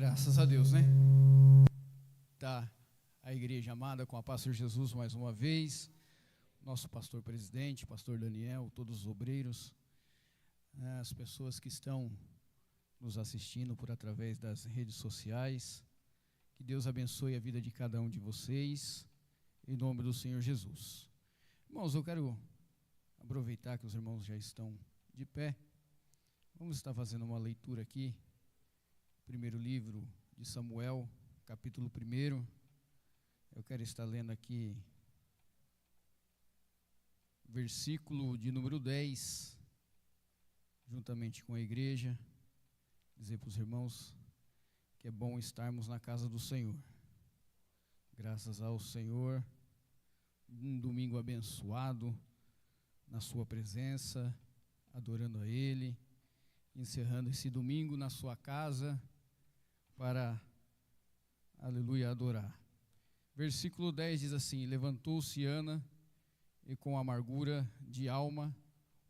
Graças a Deus, né? Tá a igreja amada com a paz do Senhor Jesus mais uma vez, nosso pastor presidente, pastor Daniel, todos os obreiros, as pessoas que estão nos assistindo por através das redes sociais, que Deus abençoe a vida de cada um de vocês, em nome do Senhor Jesus. Irmãos, eu quero aproveitar que os irmãos já estão de pé, vamos estar fazendo uma leitura aqui, primeiro livro de Samuel, capítulo 1. Eu quero estar lendo aqui versículo de número 10, juntamente com a igreja, dizer para os irmãos que é bom estarmos na casa do Senhor. Graças ao Senhor, um domingo abençoado na sua presença, adorando a Ele, encerrando esse domingo na sua casa, para, aleluia, adorar. Versículo 10 diz assim: levantou-se Ana e com amargura de alma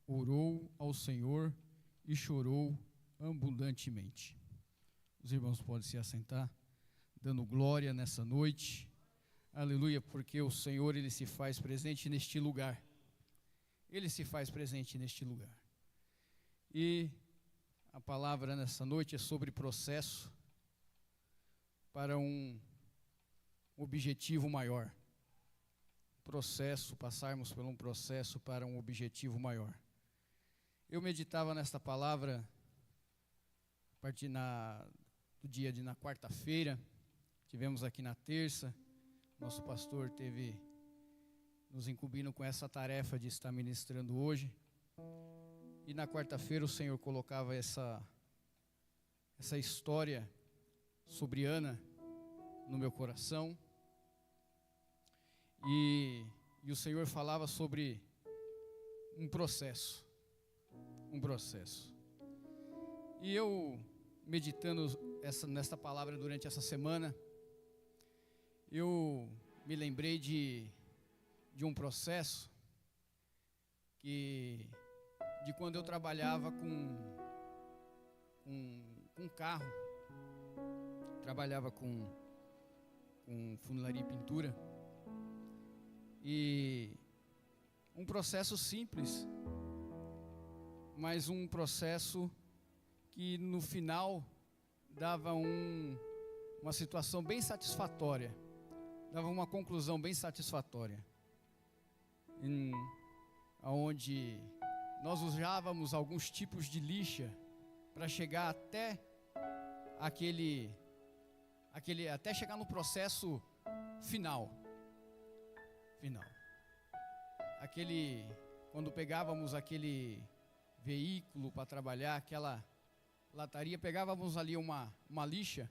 orou ao Senhor e chorou abundantemente. Os irmãos podem se assentar, dando glória nessa noite, aleluia, porque o Senhor, Ele se faz presente neste lugar. Ele se faz presente neste lugar. E a palavra nessa noite é sobre processo para um objetivo maior. Passarmos por um processo para um objetivo maior. Eu meditava nesta palavra a partir do dia na quarta-feira, tivemos aqui na terça, nosso pastor teve nos incumbindo com essa tarefa de estar ministrando hoje, e na quarta-feira o Senhor colocava essa história sobre Ana no meu coração, e o Senhor falava sobre um processo, e eu meditando nesta palavra durante essa semana, eu me lembrei de um processo de quando eu trabalhava com carro, trabalhava com funilaria e pintura, e um processo simples, mas um processo que no final dava uma situação bem satisfatória, dava uma conclusão bem satisfatória, onde nós usávamos alguns tipos de lixa para chegar até até chegar no processo final. Quando pegávamos aquele veículo para trabalhar, aquela lataria, pegávamos ali uma lixa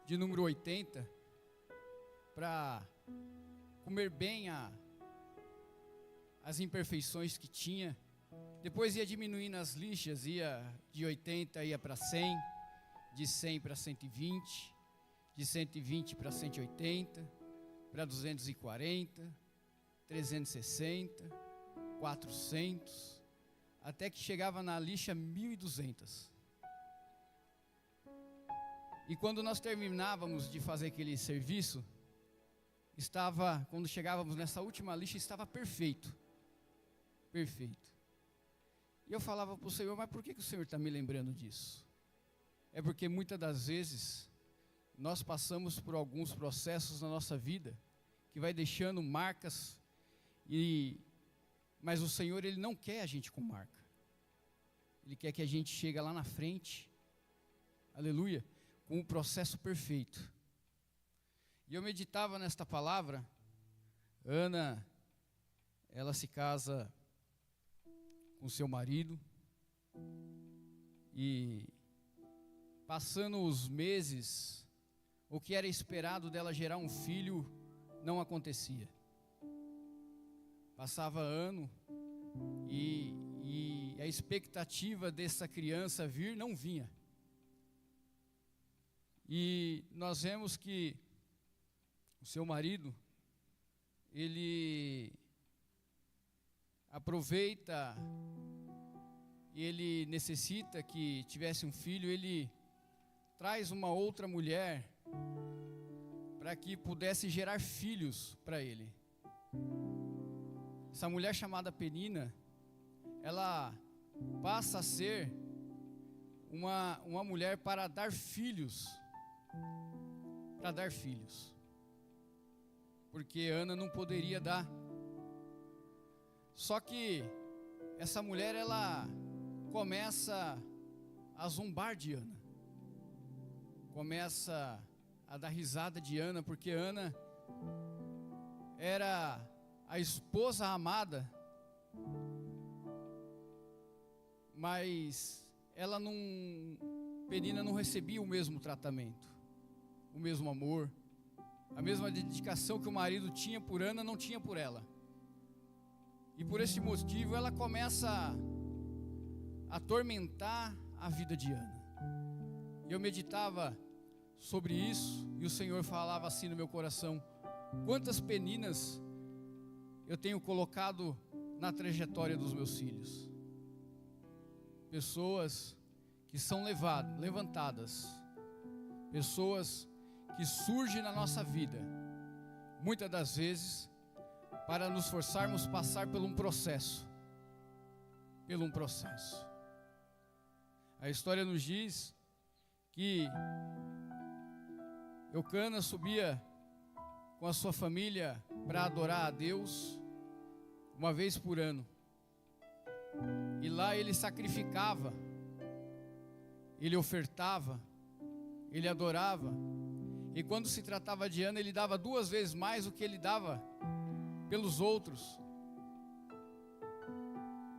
de número 80 para comer bem as imperfeições que tinha. Depois ia diminuindo as lixas, ia de 80 ia para 100, de 100 para 120, de 120 para 180, para 240, 360, 400, até que chegava na lixa 1200. E quando nós terminávamos de fazer aquele serviço, quando chegávamos nessa última lixa, estava perfeito. E eu falava para o Senhor, mas por que o Senhor está me lembrando disso? É porque muitas das vezes nós passamos por alguns processos na nossa vida que vai deixando marcas, mas o Senhor, Ele não quer a gente com marca. Ele quer que a gente chegue lá na frente, aleluia, com o processo perfeito. E eu meditava nesta palavra. Ana, ela se casa com seu marido, e passando os meses, o que era esperado dela gerar um filho não acontecia. Passava ano e a expectativa dessa criança vir não vinha. E nós vemos que o seu marido, ele aproveita, e ele necessita que tivesse um filho, ele traz uma outra mulher para que pudesse gerar filhos para ele. Essa mulher chamada Penina, ela passa a ser uma mulher para dar filhos. Para dar filhos. Porque Ana não poderia dar. Só que essa mulher, ela começa a zombar de Ana. Começa a dar risada de Ana, porque Ana era a esposa amada, mas Penina não recebia o mesmo tratamento, o mesmo amor, a mesma dedicação que o marido tinha por Ana, não tinha por ela. E por esse motivo ela começa a atormentar a vida de Ana. E eu meditava sobre isso, e o Senhor falava assim no meu coração: quantas Peninas eu tenho colocado na trajetória dos meus filhos. Pessoas que são levantadas, pessoas que surgem na nossa vida, muitas das vezes, para nos forçarmos a passar por um processo. A história nos diz que Eucana subia com a sua família para adorar a Deus uma vez por ano. E lá ele sacrificava, ele ofertava, ele adorava. E quando se tratava de Ana, ele dava 2 vezes mais do que ele dava pelos outros.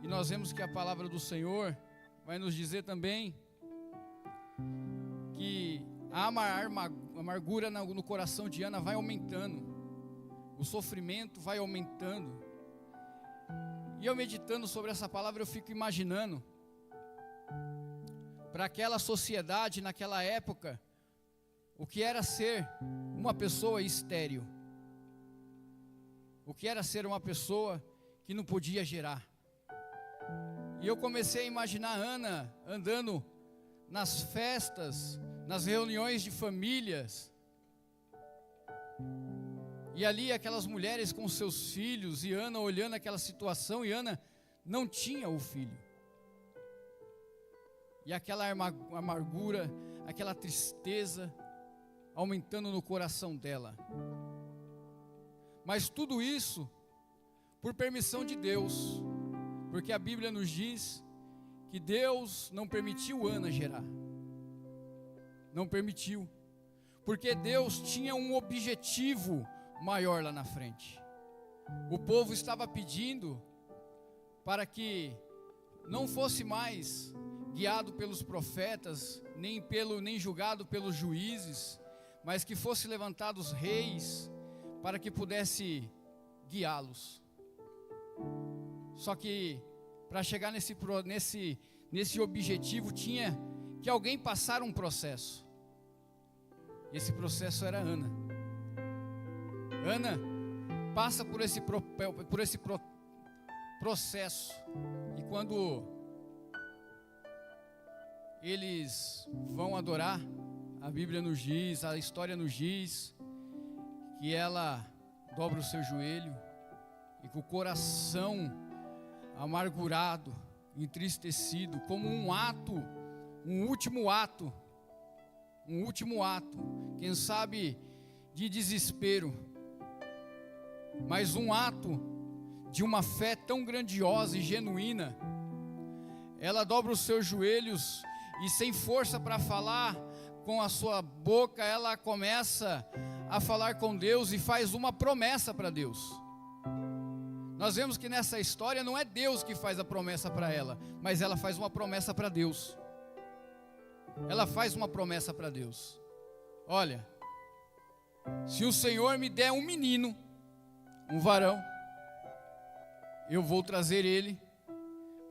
E nós vemos que a palavra do Senhor vai nos dizer também que a amargura no coração de Ana vai aumentando, o sofrimento vai aumentando. E eu meditando sobre essa palavra, eu fico imaginando, para aquela sociedade naquela época, o que era ser uma pessoa estéril, o que era ser uma pessoa que não podia gerar. E eu comecei a imaginar Ana andando nas festas, nas reuniões de famílias, e ali aquelas mulheres com seus filhos, e Ana olhando aquela situação, e Ana não tinha o filho. E aquela amargura, aquela tristeza aumentando no coração dela. Mas tudo isso por permissão de Deus, porque a Bíblia nos diz que Deus não permitiu Ana gerar. Não permitiu, porque Deus tinha um objetivo maior lá na frente. O povo estava pedindo para que não fosse mais guiado pelos profetas, nem julgado pelos juízes, mas que fosse levantados reis para que pudesse guiá-los. Só que para chegar nesse objetivo tinha que alguém passar um processo. Esse processo era Ana. Ana passa por esse processo. E quando eles vão adorar, a Bíblia nos diz, a história nos diz, que ela dobra o seu joelho e com o coração amargurado, entristecido, como um último ato, quem sabe de desespero, mas um ato de uma fé tão grandiosa e genuína. Ela dobra os seus joelhos e, sem força para falar com a sua boca, ela começa a falar com Deus e faz uma promessa para Deus. Nós vemos que nessa história não é Deus que faz a promessa para ela, mas ela faz uma promessa para Deus. Ela faz uma promessa para Deus: olha, se o Senhor me der um menino, um varão, eu vou trazer ele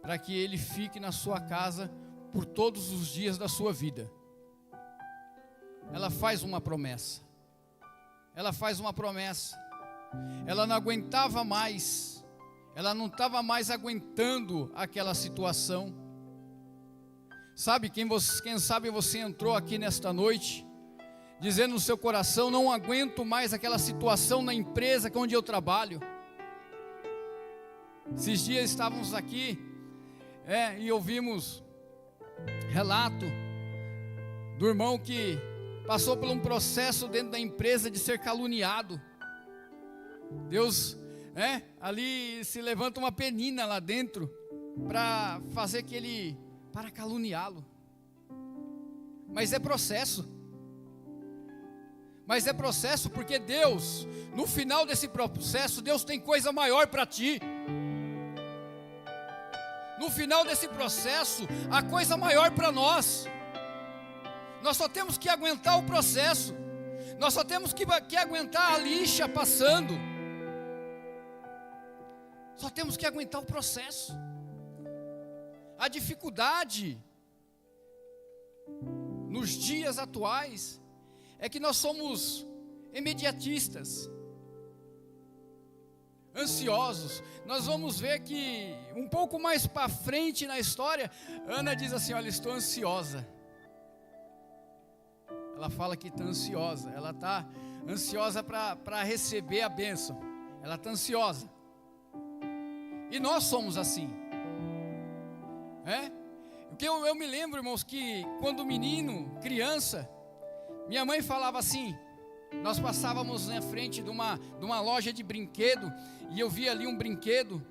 para que ele fique na sua casa por todos os dias da sua vida. Ela faz uma promessa. Ela faz uma promessa. Ela não aguentava mais. Ela não estava mais aguentando aquela situação. Sabe, quem sabe você entrou aqui nesta noite, dizendo no seu coração: não aguento mais aquela situação na empresa onde eu trabalho. Esses dias estávamos aqui, e ouvimos relato do irmão que passou por um processo dentro da empresa de ser caluniado. Deus, ali se levanta uma penina lá dentro para fazer para caluniá-lo. Mas é processo. Porque Deus, no final desse processo, Deus tem coisa maior para ti. No final desse processo, há coisa maior para nós. Nós só temos que aguentar o processo. Nós só temos que aguentar a lixa passando. Só temos que aguentar o processo. A dificuldade nos dias atuais é que nós somos imediatistas, ansiosos. Nós vamos ver que um pouco mais para frente na história, Ana diz assim: olha, estou ansiosa. Ela fala que está ansiosa. Ela está ansiosa para receber a bênção. Ela está ansiosa. E nós somos assim. Porque eu me lembro, irmãos, que quando menino, criança, minha mãe falava assim. Nós passávamos na frente de uma loja de brinquedo, e eu via ali um brinquedo.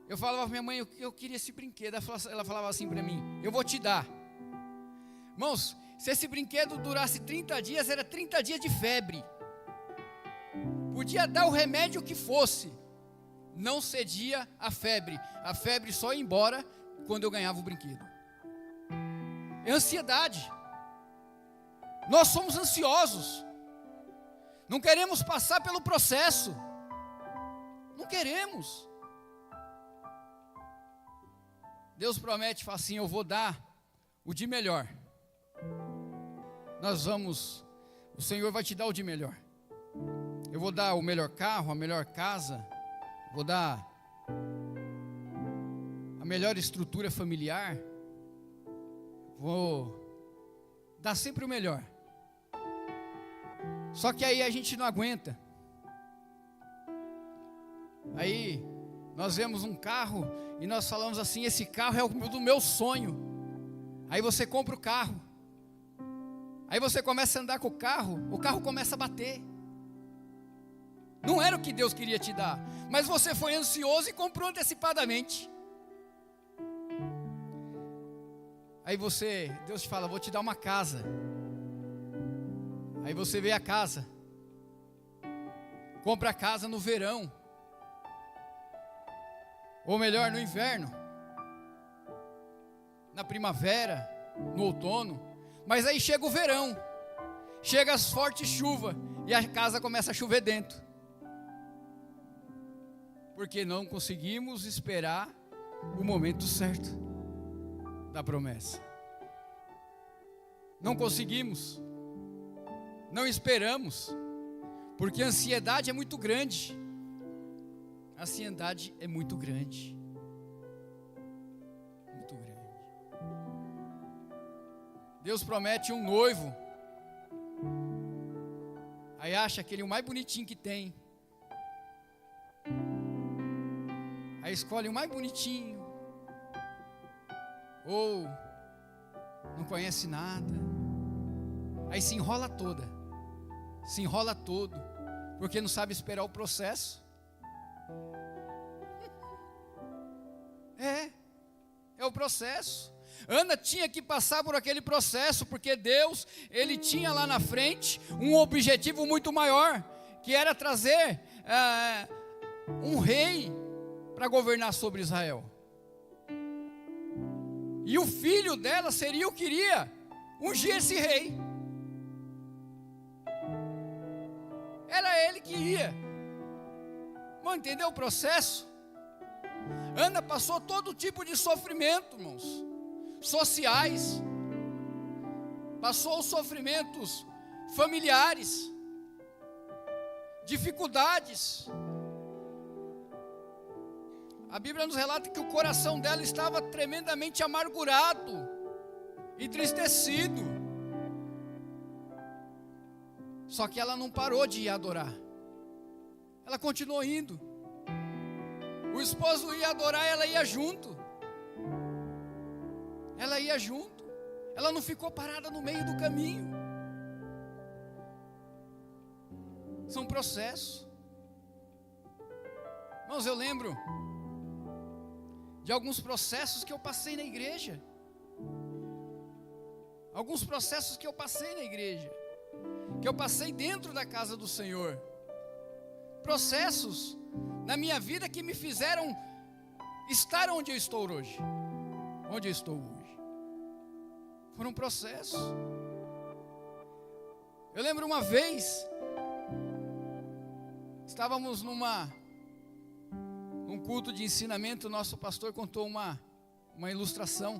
Eu falava para minha mãe: eu queria esse brinquedo. Ela falava assim para mim: eu vou te dar. Irmãos, se esse brinquedo durasse 30 dias, era 30 dias de febre. Podia dar o remédio que fosse, não cedia a febre. A febre só ia embora quando eu ganhava o brinquedo. É ansiedade. Nós somos ansiosos. Não queremos passar pelo processo. Não queremos. Deus promete, fala assim: eu vou dar o de melhor. O Senhor vai te dar o de melhor. Eu vou dar o melhor carro, a melhor casa. Vou dar a melhor estrutura familiar. Vou dar sempre o melhor. Só que aí a gente não aguenta. Aí nós vemos um carro e nós falamos assim: esse carro é o do meu sonho. Aí você compra o carro. Aí você começa a andar com o carro começa a bater. Não era o que Deus queria te dar, mas você foi ansioso e comprou antecipadamente. Aí Deus te fala: vou te dar uma casa. Aí você vê a casa, compra a casa no verão, ou melhor, no inverno, na primavera, no outono. Mas aí chega o verão, chega as fortes chuvas, e a casa começa a chover dentro, porque não conseguimos esperar o momento certo da promessa. Não conseguimos, não esperamos, porque a ansiedade é muito grande. A ansiedade é muito grande. Muito grande. Deus promete um noivo, aí acha aquele o mais bonitinho que tem, aí escolhe o mais bonitinho, ou não conhece nada, aí se enrola todo, porque não sabe esperar o processo. É o processo. Ana tinha que passar por aquele processo, porque Deus, Ele tinha lá na frente um objetivo muito maior, que era trazer um rei para governar sobre Israel. E o filho dela seria o que iria ungir esse rei. Era ele que ia. Vamos entender o processo? Ana passou todo tipo de sofrimento, irmãos, sociais, passou os sofrimentos familiares, dificuldades. A Bíblia nos relata que o coração dela estava tremendamente amargurado, entristecido. Só que ela não parou de ir adorar. Ela continuou indo. O esposo ia adorar, ela ia junto. Ela ia junto. Ela não ficou parada no meio do caminho. São processos. Irmãos, eu lembro de alguns processos que eu passei na igreja. Alguns processos que eu passei na igreja. Que eu passei dentro da casa do Senhor. Processos na minha vida que me fizeram estar onde eu estou hoje. Onde eu estou hoje. Foram processos. Eu lembro uma vez, estávamos num culto de ensinamento, o nosso pastor contou uma ilustração.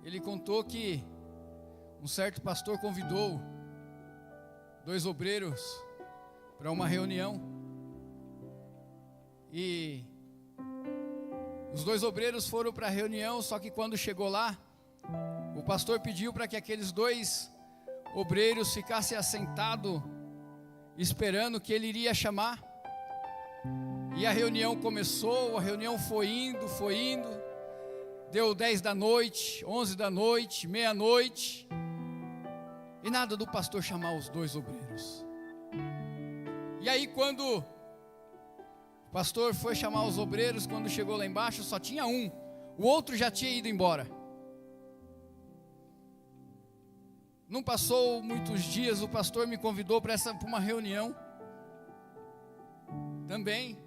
Ele contou que um certo pastor convidou 2 obreiros para uma reunião. E os 2 obreiros foram para a reunião, só que quando chegou lá, o pastor pediu para que aqueles 2 obreiros ficassem assentados, esperando que ele iria chamar. E a reunião começou, a reunião foi indo, deu 10 da noite, 11 da noite, meia-noite, e nada do pastor chamar os 2 obreiros. E aí quando o pastor foi chamar os obreiros, quando chegou lá embaixo, só tinha um, o outro já tinha ido embora. Não passou muitos dias, o pastor me convidou para uma reunião também.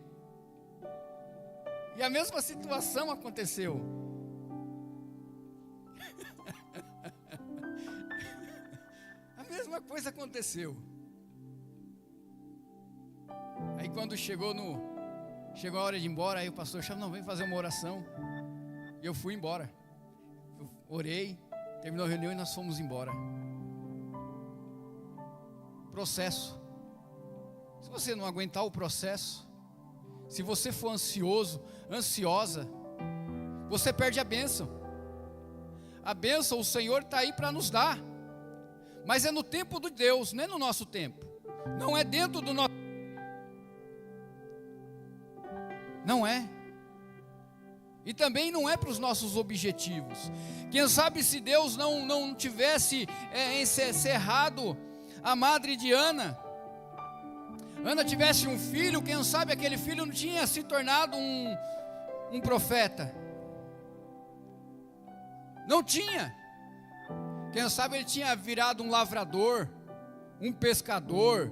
E a mesma situação aconteceu. A mesma coisa aconteceu. Aí quando chegou a hora de ir embora, aí o pastor chamou, não, vem fazer uma oração. E eu fui embora. Eu orei, terminou a reunião e nós fomos embora. Processo. Se você não aguentar o processo, se você for ansiosa, você perde a bênção. A bênção o Senhor está aí para nos dar, mas é no tempo de Deus, não é no nosso tempo. Não é dentro do nosso. Não é. E também não é para os nossos objetivos. Quem sabe se Deus não tivesse encerrado a madre de Ana tivesse um filho, quem sabe aquele filho não tinha se tornado um profeta. Não tinha. Quem sabe ele tinha virado um lavrador, um pescador,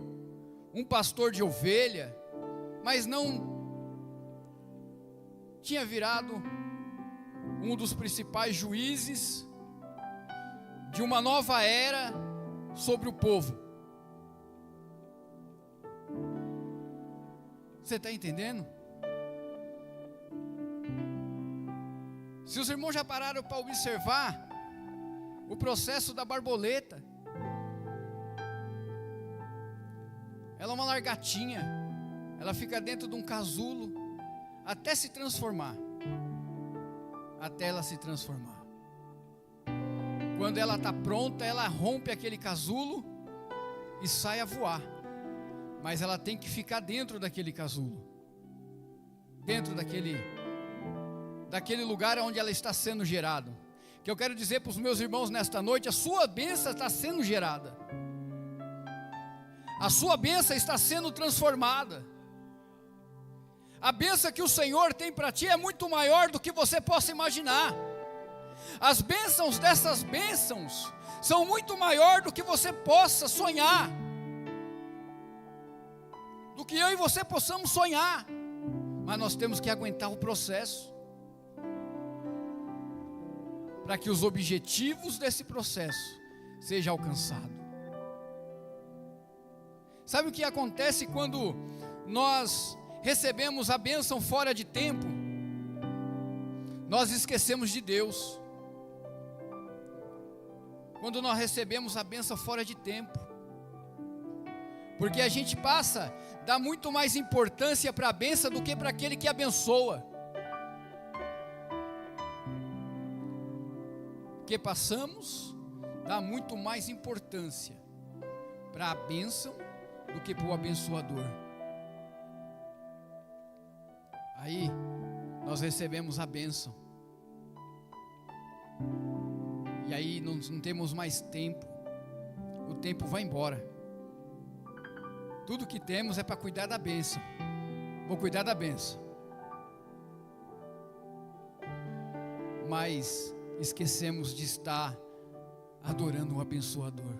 um pastor de ovelha, mas não tinha virado um dos principais juízes de uma nova era sobre o povo. Você está entendendo? Se os irmãos já pararam para observar o processo da borboleta, ela é uma largatinha, ela fica dentro de um casulo até se transformar, até ela se transformar. Quando ela está pronta, ela rompe aquele casulo e sai a voar. Mas ela tem que ficar dentro daquele casulo, dentro daquele lugar onde ela está sendo gerada. Que eu quero dizer para os meus irmãos nesta noite, a sua bênção está sendo gerada. A sua bênção está sendo transformada. A bênção que o Senhor tem para ti é muito maior do que você possa imaginar. As bênçãos dessas bênçãos são muito maior do que você possa sonhar, do que eu e você possamos sonhar. Mas nós temos que aguentar o processo, para que os objetivos desse processo sejam alcançados. Sabe o que acontece quando nós recebemos a bênção fora de tempo? Nós esquecemos de Deus. Quando nós recebemos a bênção fora de tempo, porque a gente passa a dar muito mais importância para a bênção do que para aquele que abençoa. que passamos dá muito mais importância para a bênção do que para o abençoador. Aí nós recebemos a bênção, e aí não temos mais tempo, o tempo vai embora. Tudo que temos é para cuidar da bênção. Vou cuidar da bênção, mas esquecemos de estar adorando o abençoador.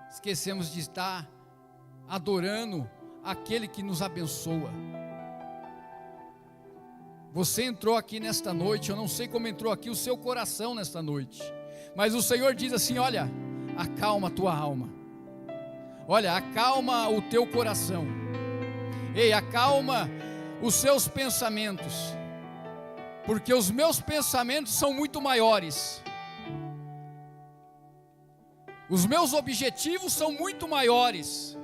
Esquecemos de estar adorando aquele que nos abençoa. Você entrou aqui nesta noite, eu não sei como entrou aqui o seu coração nesta noite, mas o Senhor diz assim: olha, acalma a tua alma, olha, acalma o teu coração, ei, acalma os seus pensamentos, porque os meus pensamentos são muito maiores, os meus objetivos são muito maiores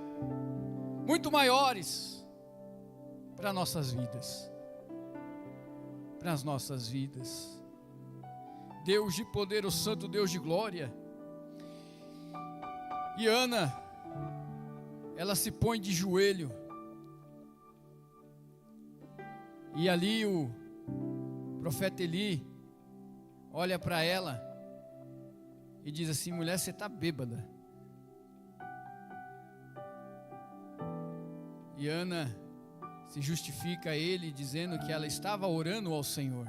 para nossas vidas, para as nossas vidas. Deus de poder, o santo Deus de glória. E Ana, ela se põe de joelho, e ali o profeta Eli olha para ela e diz assim: mulher, você está bêbada. E Ana se justifica a ele, dizendo que ela estava orando ao Senhor,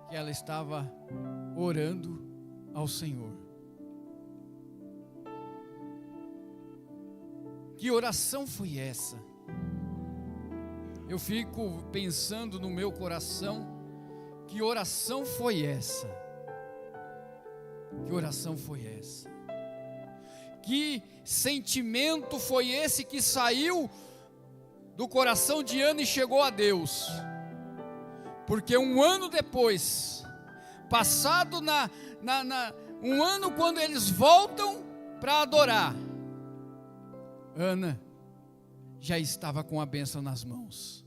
que ela estava orando ao Senhor. Que oração foi essa? Eu fico pensando no meu coração, que oração foi essa? Que oração foi essa? Que sentimento foi esse que saiu do coração de Ana e chegou a Deus? Porque um ano depois, passado um ano, quando eles voltam para adorar, Ana já estava com a bênção nas mãos,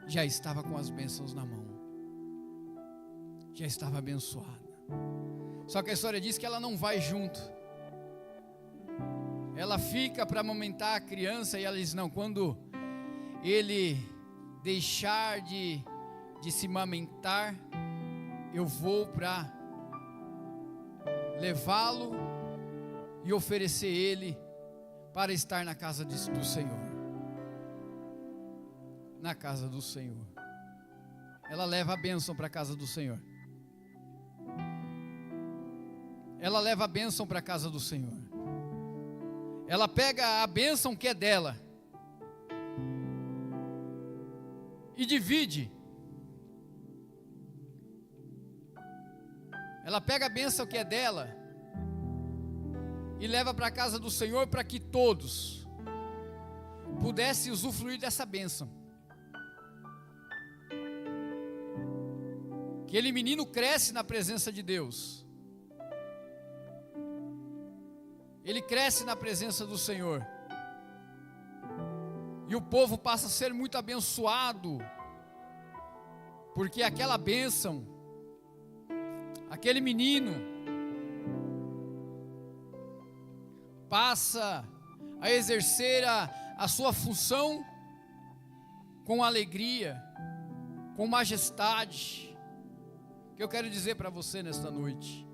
já estava com as bênçãos na mão, já estava abençoada. Só que a história diz que ela não vai junto, ela fica para amamentar a criança, e ela diz: não, quando ele deixar de se amamentar, eu vou para levá-lo e oferecer ele para estar na casa do Senhor. Na casa do Senhor. Ela leva a bênção para a casa do Senhor. Ela leva a bênção para a casa do Senhor. Ela pega a bênção que é dela e divide. Ela pega a bênção que é dela e leva para a casa do Senhor, para que todos pudessem usufruir dessa bênção. Aquele menino cresce na presença de Deus, ele cresce na presença do Senhor, e o povo passa a ser muito abençoado, porque aquela bênção, aquele menino passa a exercer a sua função com alegria, com majestade. Que eu quero dizer para você nesta noite: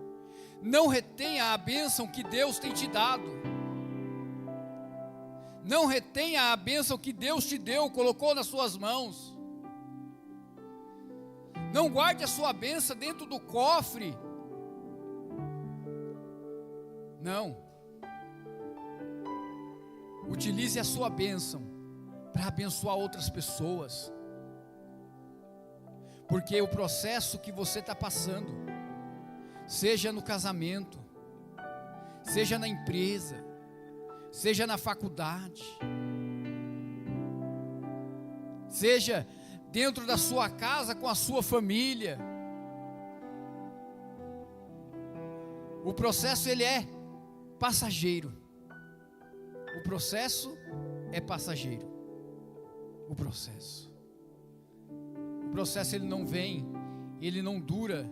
não retenha a bênção que Deus tem te dado, não retenha a bênção que Deus te deu, colocou nas suas mãos. Não guarde a sua bênção dentro do cofre, não. Utilize a sua bênção para abençoar outras pessoas, porque o processo que você está passando, seja no casamento, seja na empresa, seja na faculdade, seja dentro da sua casa com a sua família, o processo ele é passageiro. O processo é passageiro. O processo processo ele não vem, ele não dura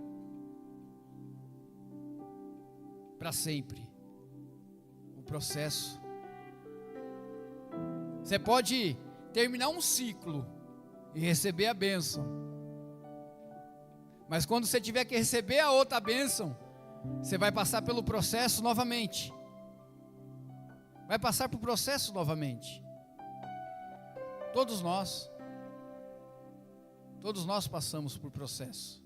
para sempre. O processo, você pode terminar um ciclo e receber a bênção, mas quando você tiver que receber a outra bênção, você vai passar pelo processo novamente. Vai passar por processo novamente. Todos nós passamos por processo.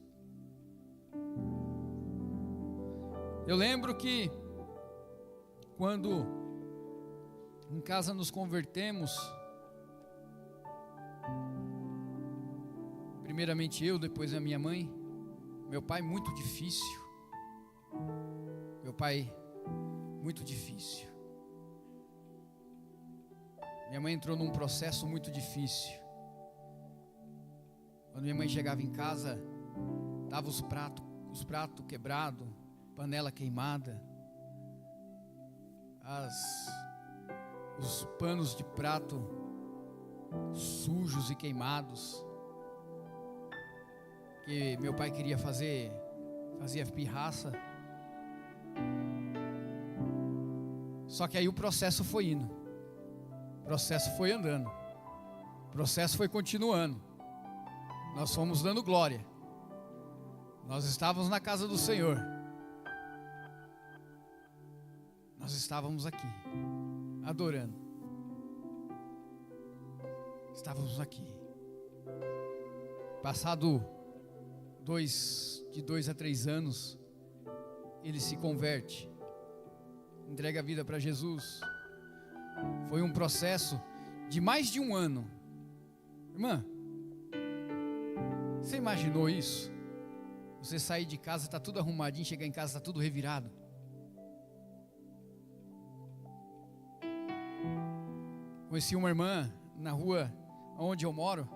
Eu lembro que quando em casa nos convertemos, primeiramente eu, depois a minha mãe, meu pai muito difícil. Meu pai muito difícil. Minha mãe entrou num processo muito difícil. Quando minha mãe chegava em casa, tava os pratos quebrados, panela queimada, os panos de prato sujos e queimados, que meu pai queria fazia pirraça. Só que aí o processo foi indo, o processo foi andando, o processo foi continuando. Nós fomos dando glória. Nós estávamos na casa do Senhor. Nós estávamos aqui, adorando. Estávamos aqui. Passado de 2 a 3 anos, ele se converte, entrega a vida para Jesus. Foi um processo de mais de 1 ano. Irmã, você imaginou isso? Você sair de casa, está tudo arrumadinho, chegar em casa, está tudo revirado. Conheci uma irmã na rua onde eu moro.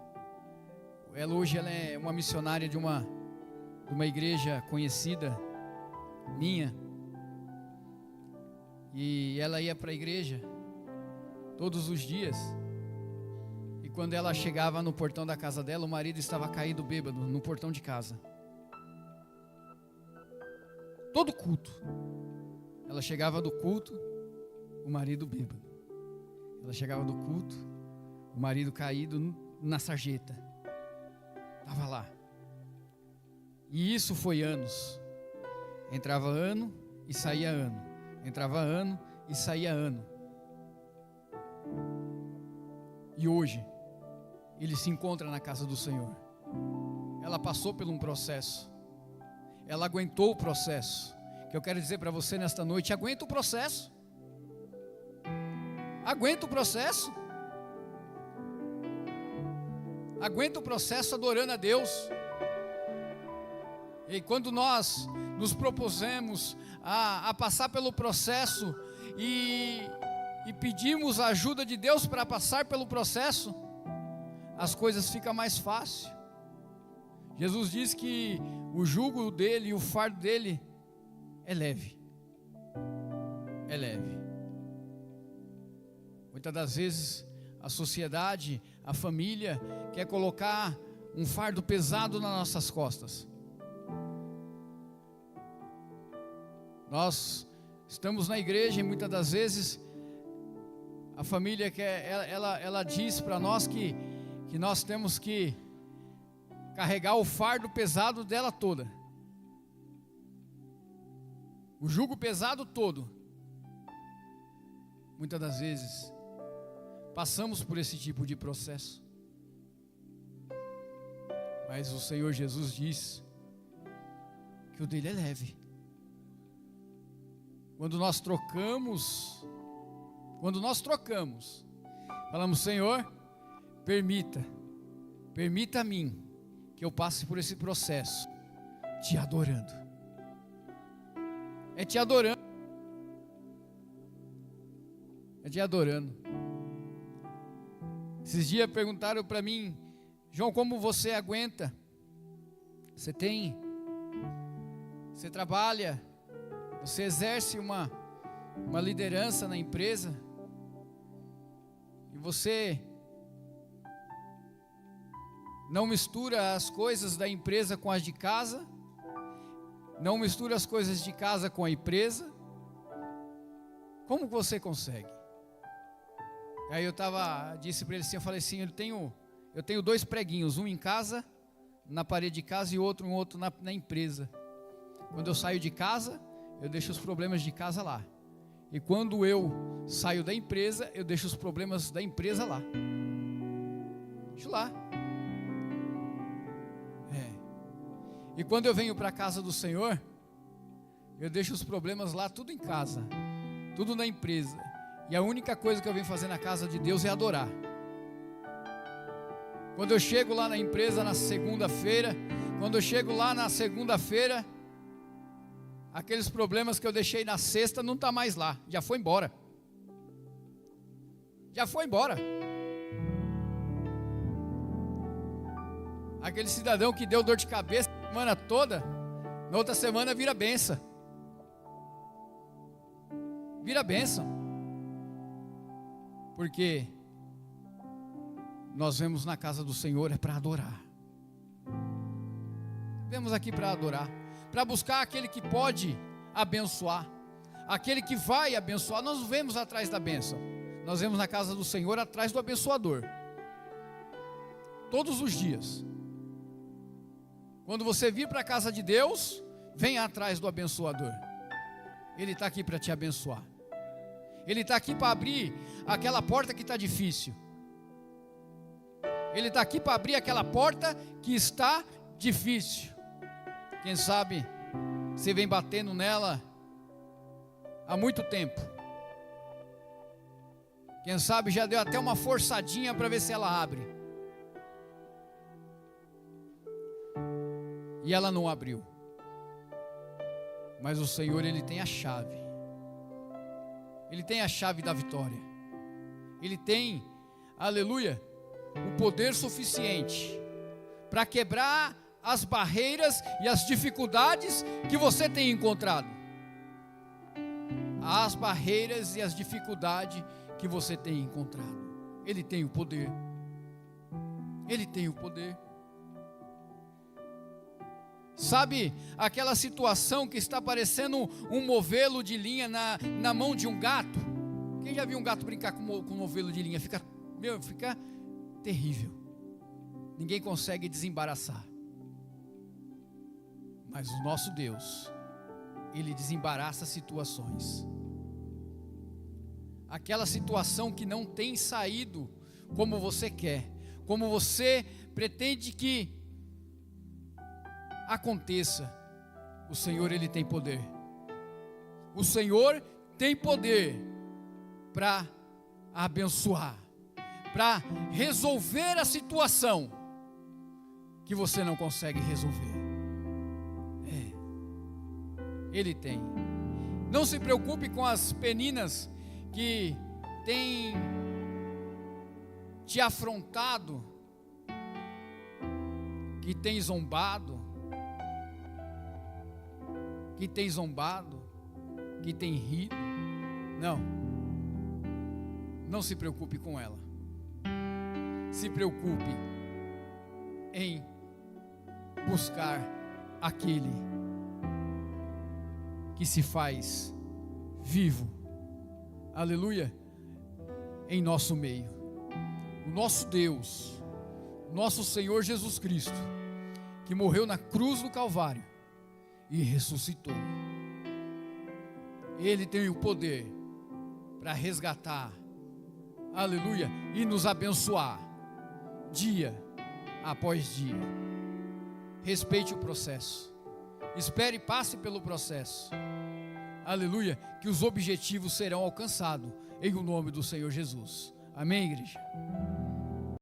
Hoje ela é uma missionária de uma igreja conhecida minha. E ela ia para a igreja todos os dias. E quando ela chegava no portão da casa dela, o marido estava caído bêbado no portão de casa. Todo culto. Ela chegava do culto, o marido bêbado. Ela chegava do culto, o marido caído na sarjeta. Estava lá. E isso foi anos. Entrava ano e saía ano. Entrava ano e saía ano. E hoje, ele se encontra na casa do Senhor. Ela passou por um processo. Ela aguentou o processo. Que eu quero dizer para você nesta noite: aguenta o processo. Aguenta o processo. Aguenta o processo adorando a Deus. E quando nós nos propusemos a passar pelo processo e pedimos a ajuda de Deus para passar pelo processo, as coisas ficam mais fáceis. Jesus diz que o jugo dele e o fardo dele é leve. É leve. Muitas das vezes a sociedade, a família quer colocar um fardo pesado nas nossas costas. Nós estamos na igreja e muitas das vezes a família ela diz para nós que nós temos que carregar o fardo pesado dela toda, o jugo pesado todo. Muitas das vezes passamos por esse tipo de processo, mas o Senhor Jesus diz que o dele é leve. Quando nós trocamos, falamos: Senhor, permita a mim que eu passe por esse processo, te adorando. É te adorando. É te adorando. Esses dias perguntaram para mim: João, como você aguenta? Você trabalha, você exerce uma liderança na empresa, e você não mistura as coisas da empresa com as de casa, não mistura as coisas de casa com a empresa. Como você consegue? Aí disse para ele assim, eu falei assim, eu tenho 2 preguinhos, um em casa, na parede de casa, e outro na empresa. Quando eu saio de casa, eu deixo os problemas de casa lá. E quando eu saio da empresa, eu deixo os problemas da empresa lá. Deixa lá. E quando eu venho para a casa do Senhor, eu deixo os problemas lá, tudo em casa, tudo na empresa. E a única coisa que eu venho fazer na casa de Deus é adorar. Quando eu chego lá na empresa na segunda-feira, aqueles problemas que eu deixei na sexta não está mais lá, já foi embora. Aquele cidadão que deu dor de cabeça a semana toda, na outra semana vira bênção. Porque nós vemos na casa do Senhor é para adorar. Vemos aqui para adorar, para buscar aquele que pode abençoar, aquele que vai abençoar. Nós não vemos atrás da bênção, nós vemos na casa do Senhor atrás do abençoador. Todos os dias. Quando você vir para a casa de Deus, venha atrás do abençoador. Ele está aqui para te abençoar. Ele está aqui para abrir aquela porta que está difícil. Ele está aqui para abrir aquela porta que está difícil. Quem sabe você vem batendo nela há muito tempo. Quem sabe já deu até uma forçadinha para ver se ela abre. E ela não abriu. Mas o Senhor, Ele tem a chave. Ele tem a chave da vitória. Ele tem, aleluia, o poder suficiente para quebrar as barreiras e as dificuldades que você tem encontrado. As barreiras e as dificuldades que você tem encontrado. Ele tem o poder. Ele tem o poder. Sabe aquela situação que está parecendo um movelo de linha na mão de um gato? Quem já viu um gato brincar com um movelo de linha? Fica terrível. Ninguém consegue desembaraçar. Mas o nosso Deus, Ele desembaraça situações. Aquela situação que não tem saído como você quer, como você pretende que aconteça, o Senhor, Ele tem poder. O Senhor tem poder para abençoar, para resolver a situação que você não consegue resolver. Ele tem. Não se preocupe com as peninas que têm te afrontado, que têm zombado, que tem rido. Não se preocupe com ela. Se preocupe em buscar aquele que se faz vivo, aleluia, em nosso meio. O nosso Deus, nosso Senhor Jesus Cristo, que morreu na cruz do Calvário e ressuscitou. Ele tem o poder para resgatar, aleluia, e nos abençoar dia após dia. Respeite o processo. Espere e passe pelo processo. Aleluia, que os objetivos serão alcançados em o nome do Senhor Jesus. Amém, igreja?